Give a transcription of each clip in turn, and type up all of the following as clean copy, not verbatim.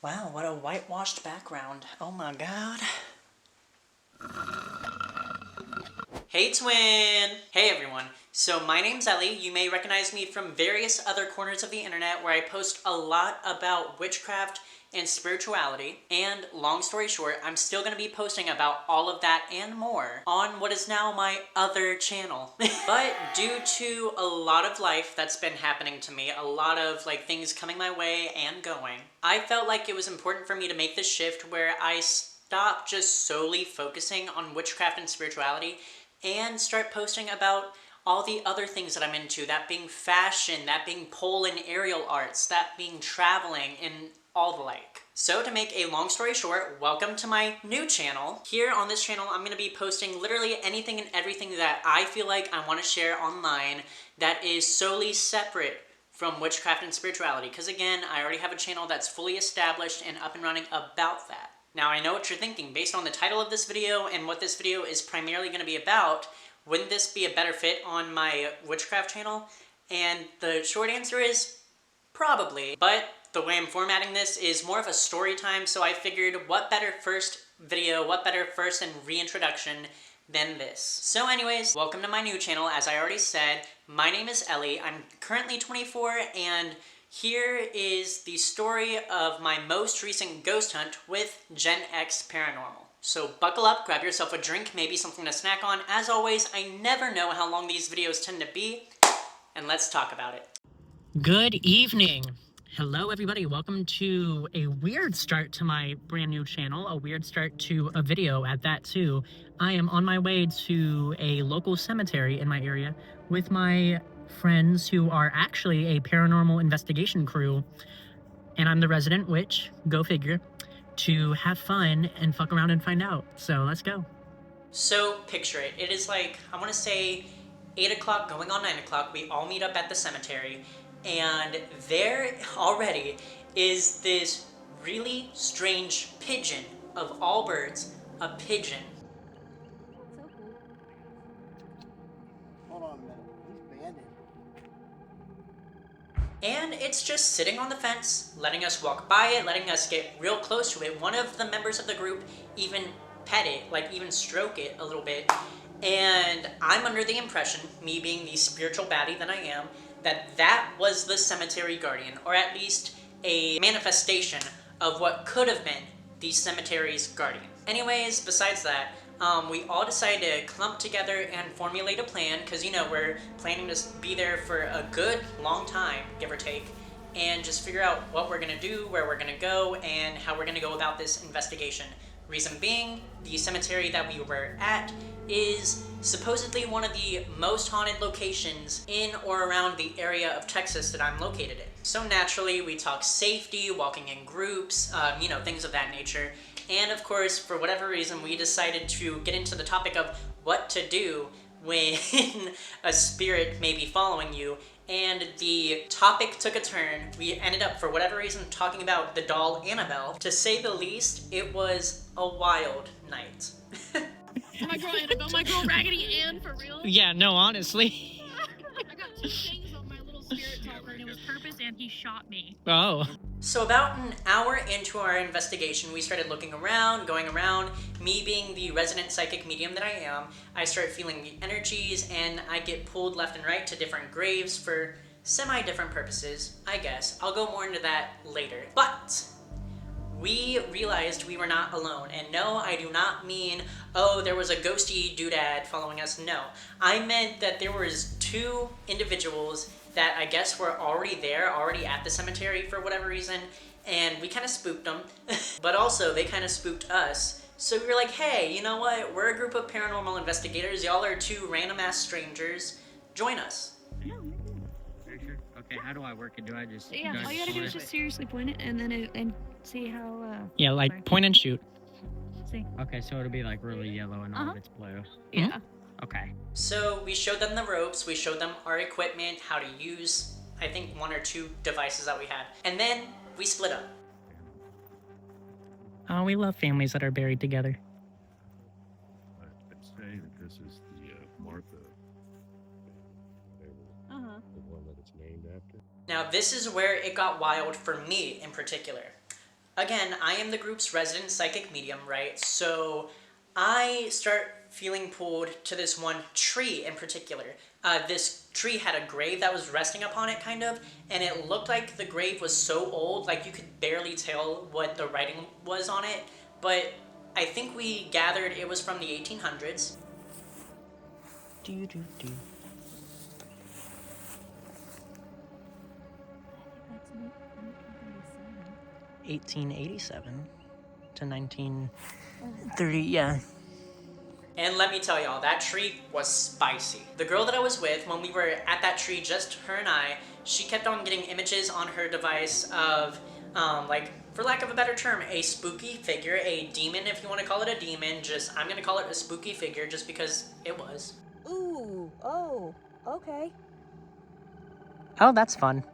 Wow, what a whitewashed background. Oh my god. Hey twin! Hey everyone. So my name's Ellie. You may recognize me from various other corners of the internet where I post a lot about witchcraft and spirituality. And long story short, I'm still going to be posting about all of that and more on what is now my other channel. But due to a lot of life that's been happening to me, a lot of things coming my way and going, I felt like it was important for me to make this shift where I stop just solely focusing on witchcraft and spirituality and start posting about all the other things that I'm into, that being fashion, that being pole and aerial arts, that being traveling, and all the like. So to make a long story short, welcome to my new channel. Here on this channel, I'm going to be posting literally anything and everything that I feel like I want to share online that is solely separate from witchcraft and spirituality. Because again, I already have a channel that's fully established and up and running about that. Now I know what you're thinking, based on the title of this video and what this video is primarily going to be about, wouldn't this be a better fit on my witchcraft channel? And the short answer is probably, but the way I'm formatting this is more of a story time, so I figured what better first video, what better first and reintroduction than this. So anyways, welcome to my new channel. As I already said, my name is Ellie. I'm currently 24, and here is the story of my most recent ghost hunt with Gen X Paranormal. So buckle up, grab yourself a drink, maybe something to snack on. As always, I never know how long these videos tend to be, and let's talk about it. Good evening. Hello everybody, welcome to a weird start to my brand new channel, a weird start to a video at that too. I am on my way to a local cemetery in my area with my friends who are actually a paranormal investigation crew, and I'm the resident witch, go figure, to have fun and fuck around and find out. So let's go. So picture it, it is I want to say 8 o'clock going on 9 o'clock, we all meet up at the cemetery, and there already is this really strange pigeon, of all birds, a pigeon. So cool. Hold on a minute. He's banded. And it's just sitting on the fence, letting us walk by it, letting us get real close to it. One of the members of the group even pet it, even stroke it a little bit. And I'm under the impression, me being the spiritual baddie that I am, that that was the cemetery guardian, or at least a manifestation of what could have been the cemetery's guardian. Anyways, besides that, we all decided to clump together and formulate a plan, because we're planning to be there for a good long time, give or take, and just figure out what we're gonna do, where we're gonna go, and how we're gonna go about this investigation. Reason being, the cemetery that we were at is supposedly one of the most haunted locations in or around the area of Texas that I'm located in. So naturally, we talk safety, walking in groups, things of that nature. And of course, for whatever reason, we decided to get into the topic of what to do when a spirit may be following you, and the topic took a turn. We ended up, for whatever reason, talking about the doll Annabelle. To say the least, it was a wild night. My girl Annabelle, my girl Raggedy Ann, for real? Yeah, no, honestly. I got 2 things on my little spirit talker, and it was Purpose and he shot me. Oh. So about an hour into our investigation, we started looking around, going around. Me being the resident psychic medium that I am, I start feeling the energies, and I get pulled left and right to different graves for semi-different purposes, I guess. I'll go more into that later. But we realized we were not alone. And no, I do not mean, oh, there was a ghosty doodad following us. No, I meant that there was 2 individuals that I guess were already there, already at the cemetery for whatever reason, and we kind of spooked them, but also they kind of spooked us. So we were like, hey, you know what? We're a group of paranormal investigators. Y'all are 2 random-ass strangers. Join us. Yeah, Very sure. Okay, how do I work it? Do I just... yeah. All you gotta do is just seriously point it, and then and see how. Yeah, sorry. point and shoot. See. Okay, so it'll be really yellow and all of it's blue. Yeah. Okay. So we showed them the ropes, we showed them our equipment, how to use, I think, 1 or 2 devices that we had. And then we split up. Oh, we love families that are buried together. I'd say that this is the Martha family, the one that it's named after. Now this is where it got wild for me in particular. Again, I am the group's resident psychic medium, right? So I start feeling pulled to this one tree in particular. This tree had a grave that was resting upon it, kind of, and it looked like the grave was so old, like you could barely tell what the writing was on it, but I think we gathered it was from the 1800s. I think that's 1887 to 1930, yeah. And let me tell y'all, that tree was spicy. The girl that I was with, when we were at that tree, just her and I, she kept on getting images on her device of, like, for lack of a better term, a spooky figure, a demon, if you want to call it a demon. I'm gonna call it a spooky figure just because it was. Ooh, oh, okay. Oh, that's fun.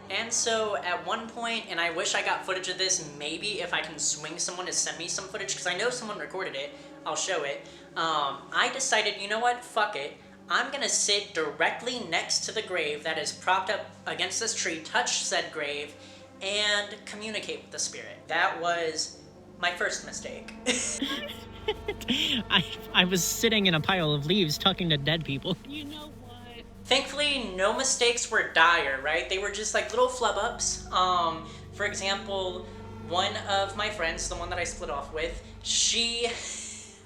And so at one point, and I wish I got footage of this, maybe if I can swing someone to send me some footage, because I know someone recorded it, I'll show it. I decided, you know what, fuck it. I'm gonna sit directly next to the grave that is propped up against this tree, touch said grave, and communicate with the spirit. That was my first mistake. I was sitting in a pile of leaves talking to dead people. You know what? Thankfully, no mistakes were dire, right? They were just like little flub-ups. For example, one of my friends, the one that I split off with, she...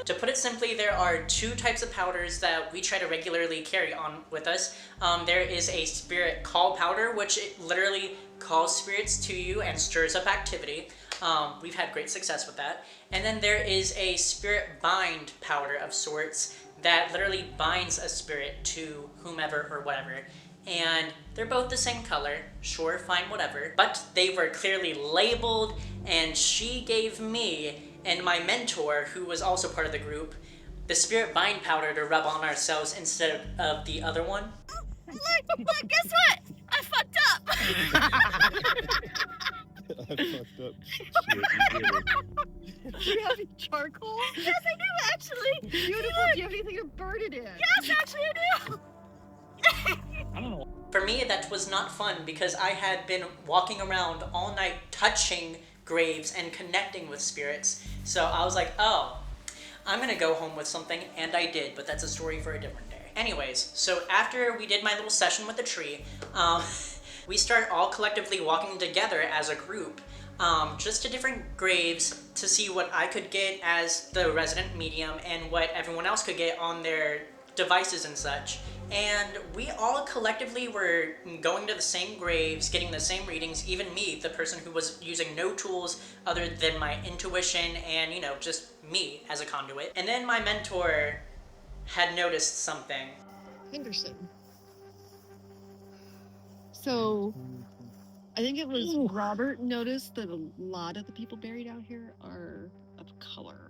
To put it simply, there are two types of powders that we try to regularly carry on with us. There is a spirit call powder, which it literally calls spirits to you and stirs up activity. We've had great success with that. And then there is a spirit bind powder of sorts that literally binds a spirit to whomever or whatever. And they're both the same color, sure, fine, whatever. But they were clearly labeled, and she gave me and my mentor, who was also part of the group, the spirit bind powder to rub on ourselves instead of the other one. Look, guess what? I fucked up. I fucked up. Shit, you did it. Do you have charcoal? Yes, I do actually. Beautiful. Do you have anything to burn it in? Yes, actually I do. I don't know. For me, that was not fun because I had been walking around all night touching graves and connecting with spirits. So I was like, oh, I'm gonna go home with something, and I did, but that's a story for a different day. Anyways, so after we did my little session with the tree, we start all collectively walking together as a group, just to different graves to see what I could get as the resident medium and what everyone else could get on their devices and such. And we all collectively were going to the same graves, getting the same readings, even me, the person who was using no tools other than my intuition and, you know, just me as a conduit. And then my mentor had noticed something. Henderson. So, I think it was Robert noticed that a lot of the people buried out here are of color.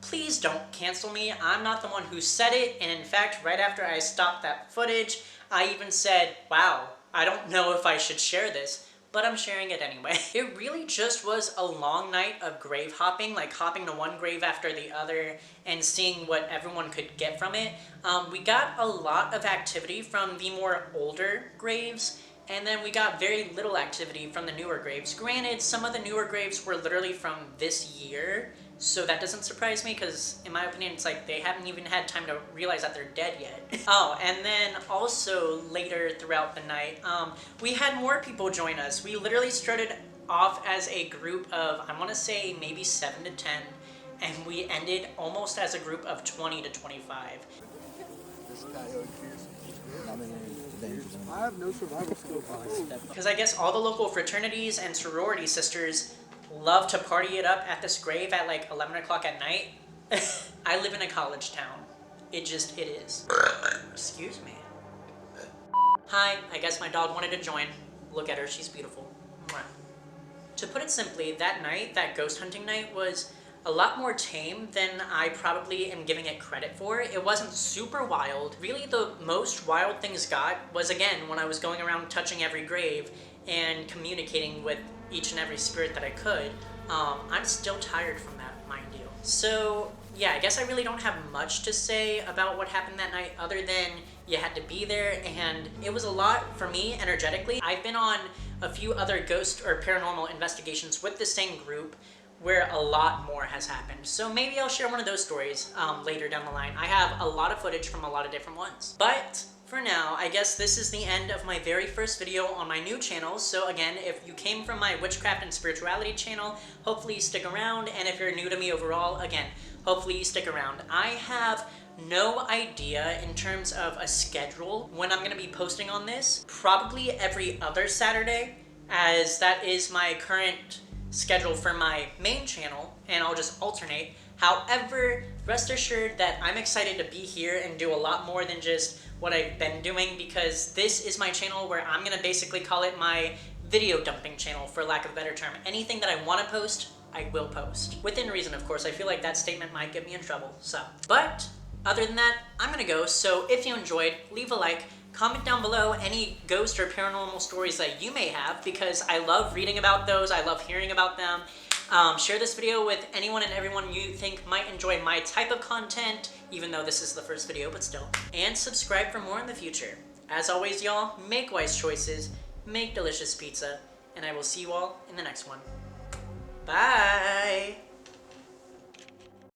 Please don't cancel me. I'm not the one who said it, and in fact, right after I stopped that footage, I even said, wow, I don't know if I should share this, but I'm sharing it anyway. It really just was a long night of grave hopping, like hopping to one grave after the other and seeing what everyone could get from it. We got a lot of activity from the more older graves, and then we got very little activity from the newer graves. Granted, some of the newer graves were literally from this year, so that doesn't surprise me because, in my opinion, it's like they haven't even had time to realize that they're dead yet. Oh, and then also later throughout the night, we had more people join us. We literally started off as a group of, I want to say maybe 7 to 10, and we ended almost as a group of 20 to 25. I have no survival skills. Because I guess all the local fraternities and sorority sisters love to party it up at this grave at like 11 o'clock at night. I live in a college town. It is. Excuse me. Hi, I guess my dog wanted to join. Look at her, she's beautiful. Mwah. To put it simply, that night, that ghost hunting night, was a lot more tame than I probably am giving it credit for. It wasn't super wild. Really, the most wild things got was, again, when I was going around touching every grave and communicating with each and every spirit that I could. I'm still tired from that, mind you. So, yeah, I guess I really don't have much to say about what happened that night other than you had to be there, and it was a lot for me energetically. I've been on a few other ghost or paranormal investigations with the same group where a lot more has happened. So maybe I'll share one of those stories later down the line. I have a lot of footage from a lot of different ones. But for now, I guess this is the end of my very first video on my new channel. So again, if you came from my witchcraft and spirituality channel, hopefully you stick around. And if you're new to me overall, again, hopefully you stick around. I have no idea in terms of a schedule when I'm gonna be posting on this. Probably every other Saturday, as that is my current schedule for my main channel, and I'll just alternate. However, rest assured that I'm excited to be here and do a lot more than just what I've been doing, because this is my channel where I'm gonna basically call it my video dumping channel, for lack of a better term. Anything that I want to post, I will post. Within reason, of course. I feel like that statement might get me in trouble, so. But other than that, I'm gonna go. So if you enjoyed, leave a like, comment down below any ghost or paranormal stories that you may have, because I love reading about those, I love hearing about them. Share this video with anyone and everyone you think might enjoy my type of content, even though this is the first video, but still. And subscribe for more in the future. As always, y'all, make wise choices, make delicious pizza, and I will see you all in the next one. Bye!